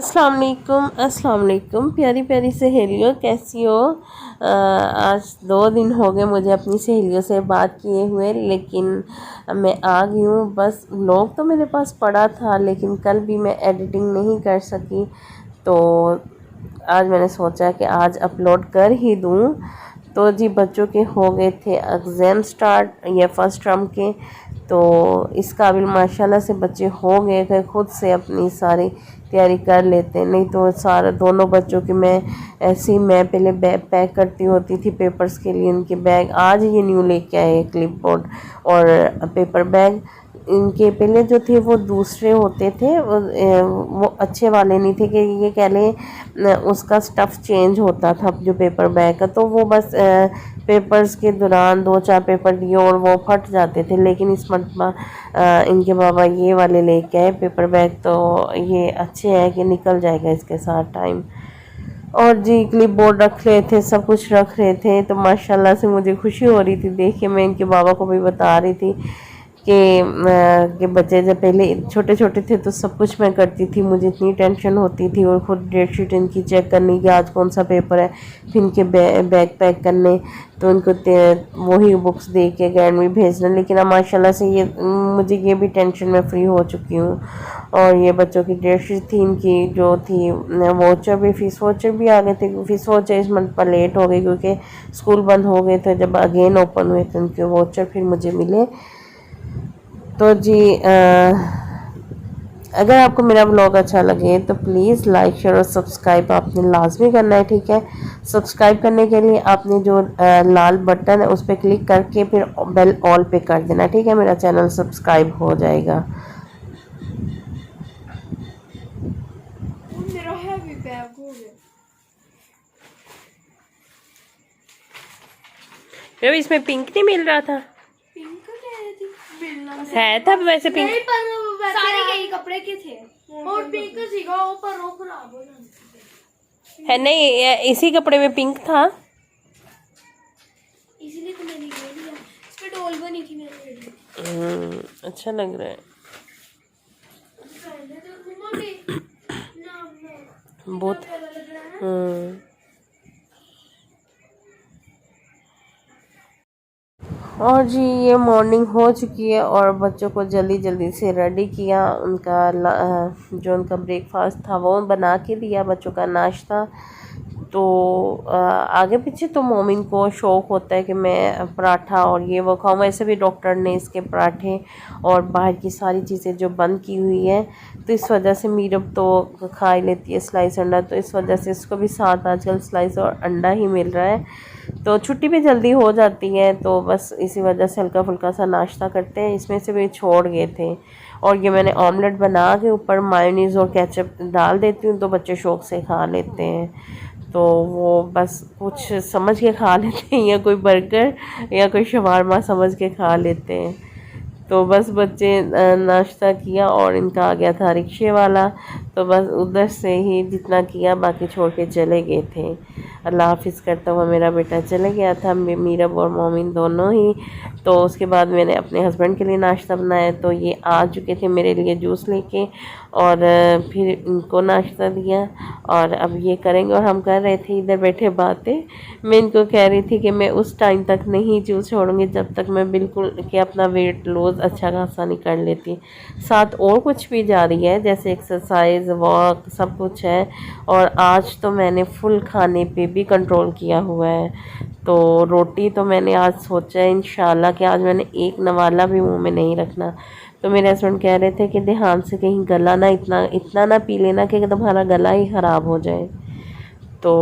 अस्सलाम वालेकुम प्यारी प्यारी सहेलियों, कैसी हो। आज 2 दिन हो गए मुझे अपनी सहेलियों से बात किए हुए, लेकिन मैं आ गई हूँ। बस व्लॉग तो मेरे पास पड़ा था, लेकिन कल भी मैं एडिटिंग नहीं कर सकी, तो आज मैंने सोचा कि आज अपलोड कर ही दूँ। तो जी बच्चों के हो गए थे एग्ज़ाम स्टार्ट या फर्स्ट टर्म के, तो इस काबिल माशाल्लाह से बच्चे हो गए थे, खुद से अपनी सारी तैयारी कर लेते हैं। नहीं तो सारा दोनों बच्चों की मैं ऐसे ही मैं पहले बैग पैक करती होती थी पेपर्स के लिए। इनके बैग आज ये न्यू लेके आए, क्लिप बोर्ड और पेपर बैग। इनके पहले जो थे वो दूसरे होते थे, वो अच्छे वाले नहीं थे, कि ये कह लें उसका स्टफ़ चेंज होता था जो पेपर बैग का, तो वो बस पेपर्स के दौरान 2-4 पेपर दिए और वो फट जाते थे। लेकिन इस मरतबा इनके बाबा ये वाले लेके आए पेपर बैग, तो ये अच्छे हैं कि निकल जाएगा इसके साथ टाइम। और जी क्लिप बोर्ड रख रहे थे, सब कुछ रख रहे थे, तो माशाल्लाह से मुझे खुशी हो रही थी देख के। मैं इनके बाबा को भी बता रही थी कि बच्चे जब पहले छोटे छोटे थे तो सब कुछ मैं करती थी, मुझे इतनी टेंशन होती थी, और ख़ुद डेट शीट इनकी चेक करनी कि आज कौन सा पेपर है, फिर इनके बैग पैक करने, तो इनको वही बुक्स दे के अकेडमी भेजना। लेकिन अब माशाल्लाह से ये मुझे ये भी टेंशन में फ्री हो चुकी हूँ। और ये बच्चों की डेट शीट थी, इनकी जो थी वोचर भी, फ़ीस वोचर भी आ गए थे। फ़ीस वोचर इस मंथ पर लेट हो गई क्योंकि स्कूल बंद हो गए थे, जब अगेन ओपन हुए थे उनके वोचर फिर मुझे मिले। तो जी अगर आपको मेरा ब्लॉग अच्छा लगे तो प्लीज़ लाइक शेयर और सब्सक्राइब आपने लाजमी करना है, ठीक है। सब्सक्राइब करने के लिए आपने जो लाल बटन है उस पर क्लिक करके फिर बेल ऑल पे कर देना, ठीक है। मेरा चैनल सब्सक्राइब हो जाएगा। मेरा हैवी बैग हो गया। रवि इसमें पिंक नहीं मिल रहा था, पिंक मिलना है था वैसे पिंक, नहीं, पर सारे यही कपड़े के थे और पिंक सीगा वो, पर वो खराब हो जाता है नहीं, इसी कपड़े में पिंक था, इसलिए तो मैंने ले लिया। इस पे डोल बनी थी, मैंने ले लिया। अच्छा लग रहा है पहले तो मम्मा भी ना बहुत। लग रहा है। और जी ये मॉर्निंग हो चुकी है और बच्चों को जल्दी जल्दी से रेडी किया, उनका जो उनका ब्रेकफास्ट था वो बना के दिया, बच्चों का नाश्ता। तो आगे पीछे तो मोमिन को शौक़ होता है कि मैं पराठा और ये वो खाऊं। वैसे भी डॉक्टर ने इसके पराठे और बाहर की सारी चीज़ें जो बंद की हुई है, तो इस वजह से मीरब तो खा ही लेती है स्लाइस अंडा, तो इस वजह से इसको भी साथ आजकल स्लाइस और अंडा ही मिल रहा है। तो छुट्टी भी जल्दी हो जाती है, तो बस इसी वजह से हल्का फुल्का सा नाश्ता करते हैं। इसमें से भी छोड़ गए थे, और ये मैंने ऑमलेट बना के ऊपर मायोनीज़ और केचप डाल देती हूँ, तो बच्चे शौक़ से खा लेते हैं। तो वो बस कुछ समझ के खा लेते हैं, या कोई बर्गर या कोई शवारमा समझ के खा लेते हैं। तो बस बच्चे नाश्ता किया और इनका आ गया था रिक्शे वाला, तो बस उधर से ही जितना किया बाकी छोड़ के चले गए थे। अल्लाह हाफिज़ करता हुआ मेरा बेटा चले गया था, मीरब और मोमिन दोनों ही। तो उसके बाद मैंने अपने हस्बैंड के लिए नाश्ता बनाया, तो ये आ चुके थे मेरे लिए जूस लेके, और फिर इनको नाश्ता दिया, और अब ये करेंगे। और हम कर रहे थे इधर बैठे बातें। मैं इनको कह रही थी कि मैं उस टाइम तक नहीं जूस छोड़ूंगी जब तक मैं बिल्कुल कि अपना वेट लॉस अच्छा खासा नहीं कर लेती। साथ और कुछ भी जारी है, जैसे एक्सरसाइज, वॉक, सब कुछ है। और आज तो मैंने फुल खाने पे भी कंट्रोल किया हुआ है। तो रोटी तो मैंने आज सोचा है इंशाल्लाह कि आज मैंने एक नवाला भी मुंह में नहीं रखना। तो मेरे हस्बैंड कह रहे थे कि ध्यान से कहीं गला ना इतना ना पी लेना कि तुम्हारा गला ही ख़राब हो जाए। तो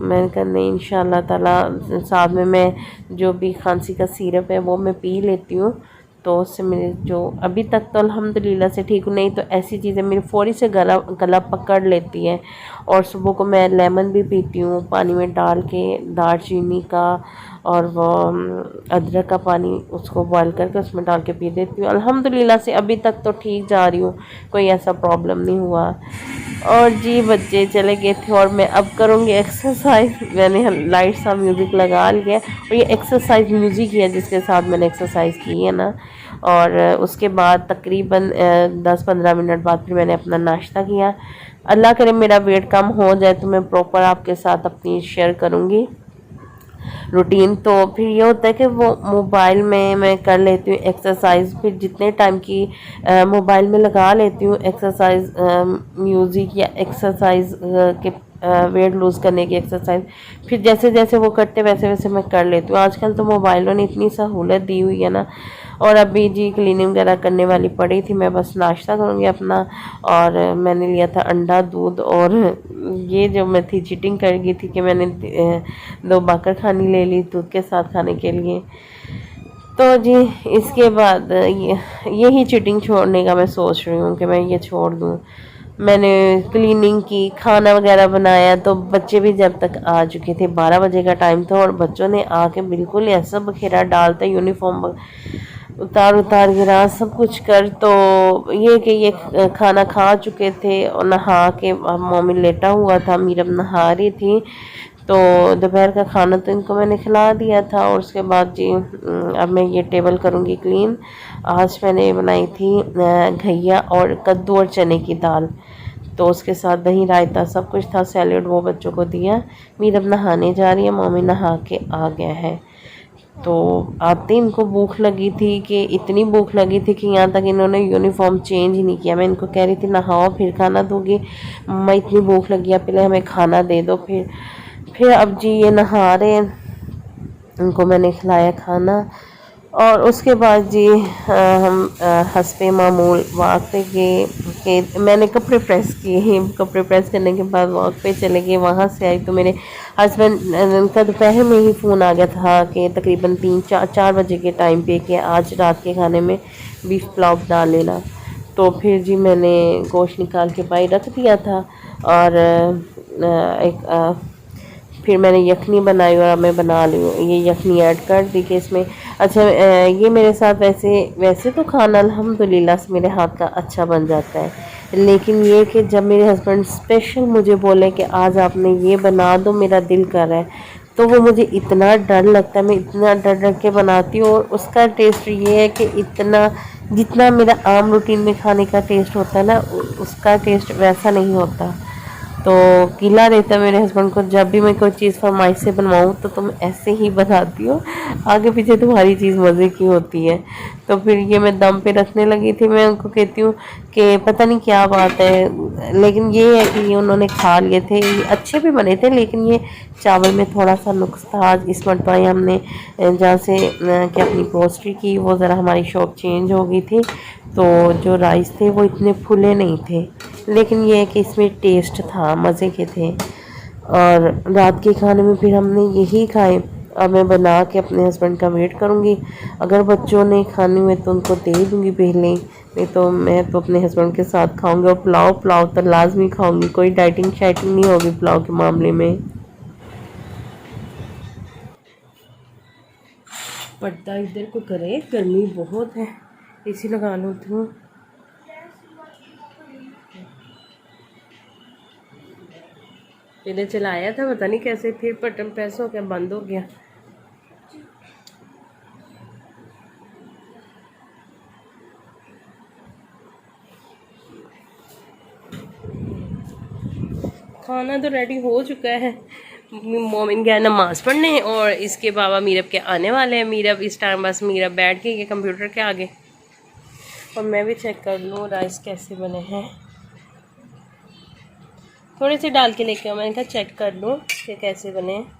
मैंने कहा नहीं, इंशाल्लाह ताला साथ में मैं जो भी खांसी का सिरप है वो मैं पी लेती हूँ, तो उससे मेरे जो अभी तक तो अल्हम्दुलिल्लाह से ठीक हूँ। नहीं तो ऐसी चीज़ें मेरी फ़ौरी से गला पकड़ लेती है। और सुबह को मैं लेमन भी पीती हूँ पानी में डाल के, दालचीनी का और वो अदरक का पानी उसको बॉयल करके उसमें डाल के पी देती हूँ। अल्हम्दुलिल्लाह से अभी तक तो ठीक जा रही हूँ, कोई ऐसा प्रॉब्लम नहीं हुआ। और जी बच्चे चले गए थे और मैं अब करूँगी एक्सरसाइज। मैंने लाइट सा म्यूज़िक लगा लिया और ये एक्सरसाइज म्यूज़िक ही है जिसके साथ मैंने एक्सरसाइज की है ना। और उसके बाद तकरीबन 10-15 मिनट बाद फिर मैंने अपना नाश्ता किया। अल्लाह करे मेरा वेट कम हो जाए तो मैं प्रॉपर आपके साथ अपनी शेयर करूँगी रूटीन। तो फिर ये होता है कि वो मोबाइल में मैं कर लेती हूँ एक्सरसाइज, फिर जितने टाइम की मोबाइल में लगा लेती हूँ एक्सरसाइज म्यूज़िक या एक्सरसाइज के वेट लूज़ करने की एक्सरसाइज, फिर जैसे जैसे वो करते वैसे वैसे मैं कर लेती हूँ। आजकल तो मोबाइलों ने इतनी सहूलत दी हुई है ना। और अभी जी क्लीनिंग वगैरह करने वाली पड़ी थी, मैं बस नाश्ता करूँगी अपना। और मैंने लिया था अंडा दूध, और ये जो मैं थी चीटिंग कर गई थी कि मैंने 2 बाकर खानी ले ली दूध के साथ खाने के लिए। तो जी इसके बाद यही चीटिंग छोड़ने का मैं सोच रही हूँ कि मैं ये छोड़ दूँ। मैंने क्लीनिंग की, खाना वगैरह बनाया, तो बच्चे भी जब तक आ चुके थे, 12 बजे का टाइम था, और बच्चों ने आके बिल्कुल ऐसा बखेरा डालता, यूनिफॉर्म उतार उतार गिरा सब कुछ कर। तो ये कि ये खाना खा चुके थे और नहा के मम्मी लेटा हुआ था, मीरब नहा रही थी। तो दोपहर का खाना तो इनको मैंने खिला दिया था। और उसके बाद जी अब मैं ये टेबल करूँगी क्लीन। आज मैंने बनाई थी घैया और कद्दू और चने की दाल, तो उसके साथ दही रायता सब कुछ था, सैलेड वो बच्चों को दिया। मीरब नहाने जा रही है, मम्मी नहा के आ गया है। तो आते इनको भूख लगी थी, कि इतनी भूख लगी थी कि यहाँ तक इन्होंने यूनिफॉर्म चेंज ही नहीं किया। मैं इनको कह रही थी नहाओ फिर खाना दोगी, मम्मा इतनी भूख लगी है पहले हमें खाना दे दो। फिर अब जी ये नहा रहे हैं, उनको मैंने खिलाया खाना। और उसके बाद जी हम हस्बे मामूल वॉक पे गए, कि मैंने कपड़े प्रेस किए। कपड़े प्रेस करने के बाद वॉक पे चले गए। वहाँ से आई तो मेरे हस्बैंड का दोपहर में ही फ़ोन आ गया था कि तकरीबन 3-4 बजे के टाइम पे, कि आज रात के खाने में बीफ पुलाव बना लेना। तो फिर जी मैंने गोश्त निकाल के बाहर रख दिया था। और फिर मैंने यखनी बनाई और अब मैं बना ली हूँ। ये यखनी ऐड कर दी कि इसमें अच्छा ये मेरे साथ वैसे तो खाना अल्हम्दुलिल्लाह से मेरे हाथ का अच्छा बन जाता है, लेकिन ये कि जब मेरे हस्बैंड स्पेशल मुझे बोले कि आज आपने ये बना दो, मेरा दिल कर रहा है, तो वो मुझे इतना डर लगता है, मैं इतना डर डर के बनाती हूँ। और उसका टेस्ट ये है कि इतना जितना मेरा आम रूटीन में खाने का टेस्ट होता है ना, उसका टेस्ट वैसा नहीं होता। तो गीला रहता है मेरे हस्बैंड को, जब भी मैं कोई चीज़ फरमाइश से बनवाऊँ तो तुम ऐसे ही बनाती हो, आगे पीछे तुम्हारी चीज़ मज़े की होती है। तो फिर ये मैं दम पे रखने लगी थी। मैं उनको कहती हूँ कि पता नहीं क्या बात है, लेकिन ये है कि ये उन्होंने खा लिए थे, ये अच्छे भी बने थे, लेकिन ये चावल में थोड़ा सा नुक्स था। आज इस मरतबा हमने जहाँ से कि अपनी ग्रोसरी की, वो ज़रा हमारी शॉप चेंज हो गई थी, तो जो राइस थे वो इतने फुले नहीं थे, लेकिन ये है कि इसमें टेस्ट था, मज़े के थे। और रात के खाने में फिर हमने यही खाए। अब मैं बना के अपने हस्बैंड का वेट करूँगी। अगर बच्चों ने खाने में तो उनको दे दूँगी पहले, नहीं तो मैं तो अपने हस्बैंड के साथ खाऊँगी। और पुलाव तो लाजमी खाऊँगी, कोई डाइटिंग शाइटिंग नहीं होगी पुलाव के मामले में। पर्दा इधर को करे, गर्मी बहुत है, एसी लगा लो तो। पहले चलाया था, पता नहीं कैसे, फिर बटन प्रेस हो गया, बंद हो गया। खाना तो रेडी हो चुका है। मोमिन गया नमाज पढ़ने, और इसके बाबा मीरब के आने वाले हैं। मीरब इस टाइम बस मीरब बैठ के कंप्यूटर के आगे, और मैं भी चेक कर लूँ राइस कैसे बने हैं। थोड़े से डाल के लेके आओ, मैंने कहा चेक कर लूँ कि कैसे बने हैं।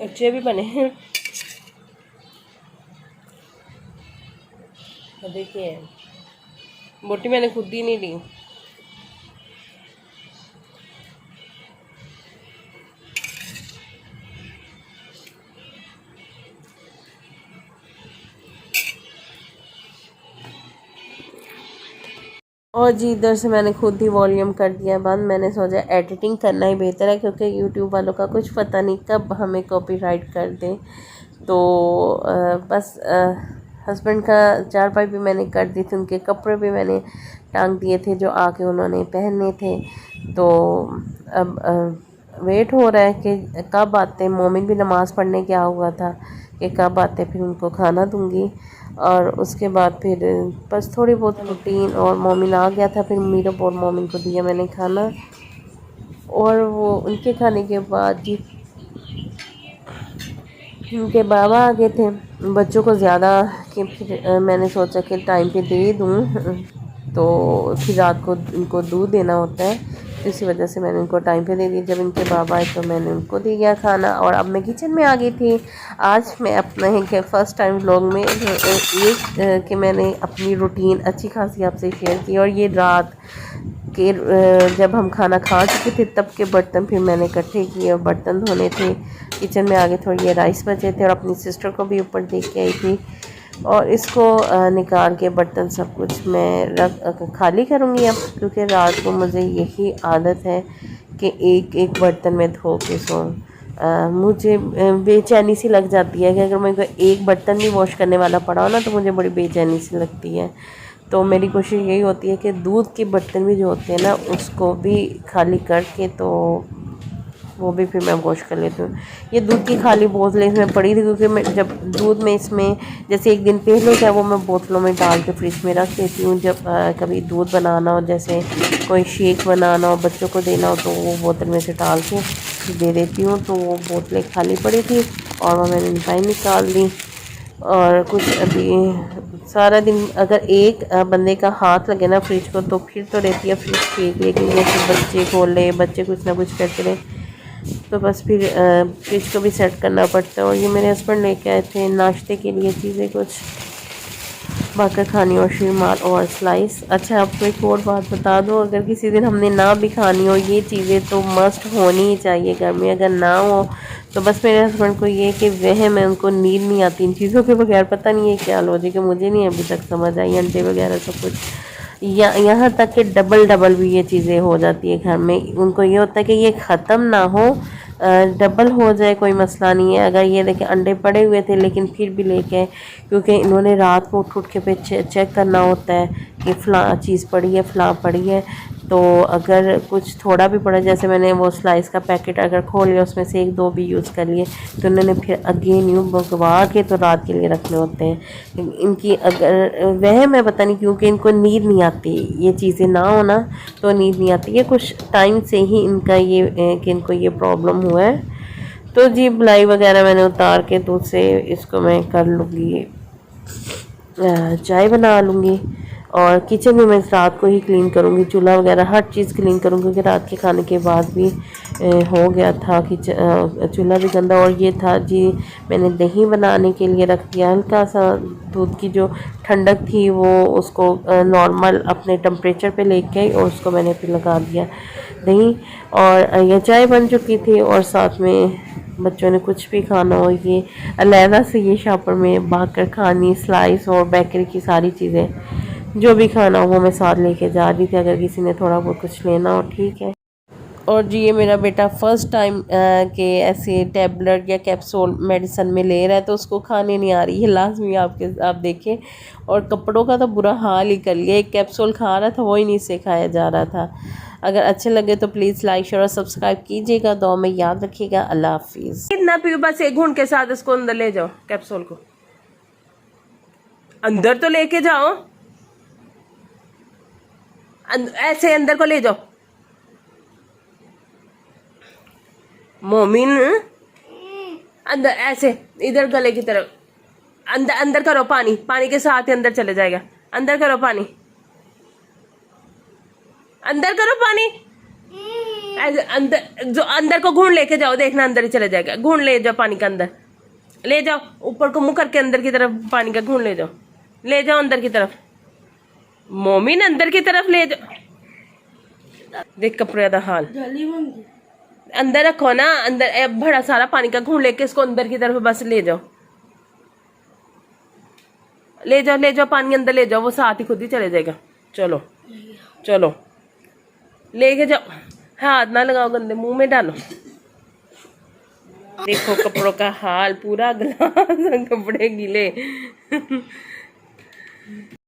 अच्छे भी बने हैं। तो देखिए बोटी मैंने खुद ही नहीं ली। और जी इधर से मैंने खुद ही वॉल्यूम कर दिया बंद। मैंने सोचा एडिटिंग करना ही बेहतर है, क्योंकि यूट्यूब वालों का कुछ पता नहीं कब हमें कॉपीराइट कर दें। तो बस हस्बैंड का चारपाई भी मैंने कर दी थी, उनके कपड़े भी मैंने टांग दिए थे जो आके उन्होंने पहनने थे। तो अब वेट हो रहा है कि कब आते। मोमिन भी नमाज़ पढ़ने गया हुआ था कि कब आते, फिर उनको खाना दूंगी। और उसके बाद फिर बस थोड़ी बहुत रूटीन, और मोमिन आ गया था, फिर मीरा और मोमिन को दिया मैंने खाना। और वो उनके खाने के बाद जी उनके बाबा आ गए थे। बच्चों को ज़्यादा कि फिर मैंने सोचा कि टाइम पे दे दूँ, तो फिर रात को इनको दूध देना होता है, इसी वजह से मैंने उनको टाइम पे दे दी। जब इनके बाबा आए तो मैंने उनको दिया खाना, और अब मैं किचन में आ गई थी। आज मैं अपने के फर्स्ट टाइम व्लॉग में एक कि मैंने अपनी रूटीन अच्छी खासी आपसे शेयर की। और ये रात के जब हम खाना खा चुके थे तब के बर्तन फिर मैंने इकट्ठे किए, और बर्तन धोने थे। किचन में आगे थोड़ी ये राइस बचे थे, और अपनी सिस्टर को भी ऊपर दे के आई थी। और इसको निकाल के बर्तन सब कुछ मैं खाली करूँगी अब, क्योंकि रात को मुझे यही आदत है कि एक एक बर्तन में धो के सोऊं। मुझे बेचैनी सी लग जाती है कि अगर मेरे को एक बर्तन भी वॉश करने वाला पड़ा हो ना, तो मुझे बड़ी बेचैनी सी लगती है। तो मेरी कोशिश यही होती है कि दूध के बर्तन भी जो होते हैं ना, उसको भी खाली करके तो वो भी फिर मैं वॉश कर लेती हूँ। ये दूध की खाली बोतलें इसमें पड़ी थी, क्योंकि मैं जब दूध में इसमें जैसे एक दिन पहले क्या वो मैं बोतलों में डाल के फ्रिज में रख देती हूँ। जब कभी दूध बनाना हो, जैसे कोई शेक बनाना हो, बच्चों को देना हो, तो वो बोतल में से डाल के दे देती हूँ। तो वो बोतलें खाली पड़ी थी और वो मैंने निकाल दी। और कुछ अभी सारा दिन अगर एक बंदे का हाथ लगे ना फ्रिज को, तो फिर तो रहती है फ्रिज ठीक, लेकिन जैसे बच्चे खोले, बच्चे कुछ ना कुछ करते रहे, तो बस फिर फ्रिज को भी सेट करना पड़ता है। और ये मेरे हस्बैंड लेके आए थे नाश्ते के लिए चीज़ें कुछ बाकर खानी और शीरमाल और स्लाइस। अच्छा आपको एक और बात बता दूं, अगर किसी दिन हमने ना भी खानी हो, ये चीज़ें तो मस्ट होनी ही चाहिए घर में। अगर ना हो तो बस मेरे हस्बैंड को ये कि वहम है, उनको नींद नहीं आती इन चीज़ों के बगैर। पता नहीं है क्या लॉजिक है, मुझे नहीं अभी तक समझ आई। अंडे वगैरह सब कुछ, यहाँ तक कि डबल भी ये चीज़ें हो जाती है घर में। उनको ये होता है कि ये ख़त्म ना हो, डबल हो जाए, कोई मसला नहीं है। अगर ये देखें अंडे पड़े हुए थे लेकिन फिर भी लेके, क्योंकि इन्होंने रात को उठ के पे चेक करना होता है कि फ़लाँ चीज़ पड़ी है, फ़लाँ पड़ी है। तो अगर कुछ थोड़ा भी पड़ा, जैसे मैंने वो स्लाइस का पैकेट अगर खोल लिया, उसमें से एक दो भी यूज़ कर लिए, तो उन्होंने फिर अगेन यूँ भगवा के तो रात के लिए रखने होते हैं। इनकी अगर वह मैं पता नहीं क्योंकि इनको नींद नहीं आती, ये चीज़ें ना हो ना तो नींद नहीं आती। ये कुछ टाइम से ही इनका ये कि इनको ये प्रॉब्लम हुआ है। तो जी बुलाई वगैरह मैंने उतार के दूध से इसको मैं कर लूँगी, चाय बना लूँगी। और किचन में मैं रात को ही क्लीन करूँगी, चूल्हा वगैरह हर चीज़ क्लीन करूँगी, क्योंकि रात के खाने के बाद भी हो गया था कि चूल्हा भी गंदा। और ये था जी मैंने दही बनाने के लिए रख दिया, हल्का सा दूध की जो ठंडक थी वो उसको नॉर्मल अपने टेम्परेचर पे लेके आई, और उसको मैंने फिर लगा दिया दही। और यह चाय बन चुकी थी, और साथ में बच्चों ने कुछ भी खाना हो, ये अलहदा से ये शॉपर में बाकर खानी, स्लाइस और बेकरी की सारी चीज़ें जो भी खाना हो वो मैं साथ लेके जा रही थी, अगर किसी ने थोड़ा बहुत कुछ लेना हो ठीक है। और जी ये मेरा बेटा फ़र्स्ट टाइम के ऐसे टैबलेट या कैप्सूल मेडिसिन में ले रहा है, तो उसको खाने नहीं आ रही है, लाजमी आप देखें। और कपड़ों का तो बुरा हाल ही कर लिया, एक कैप्सूल खा रहा था वो ही नहीं से खाया जा रहा था। अगर अच्छे लगे तो प्लीज़ लाइक शेयर और सब्सक्राइब कीजिएगा, दुआ में याद रखिएगा। अल्लाह हाफिज़। कितना पियो, बस एक घूंट के साथ इसको अंदर ले जाओ, कैप्सूल को अंदर तो लेके जाओ, ऐसे अंदर को ले जाओ। मोमिन अंदर, ऐसे इधर गले की तरफ, अंदर करो, पानी के साथ ही अंदर चले जाएगा। अंदर करो पानी, अंदर करो पानी, ऐसे अंदर, जो अंदर को घूंड लेके जाओ, देखना अंदर ही चले जाएगा। घूंड ले जाओ पानी का, अंदर ले जाओ, ऊपर को मुंह करके अंदर की तरफ पानी का घूंड ले जाओ अंदर की तरफ। मोमिन अंदर की तरफ ले जाओ, देख कपड़े का हाल, अंदर रखो ना, अंदर बड़ा सारा पानी का घूंड लेके इसको अंदर की तरफ बस ले जाओ, ले जाओ पानी अंदर ले जाओ, वो साथ ही खुद ही चले जाएगा। चलो चलो लेके जाओ, हाथ ना लगाओ, गंदे मुंह में डालो। देखो कपड़ों का हाल, पूरा ग्लास कपड़े गीले।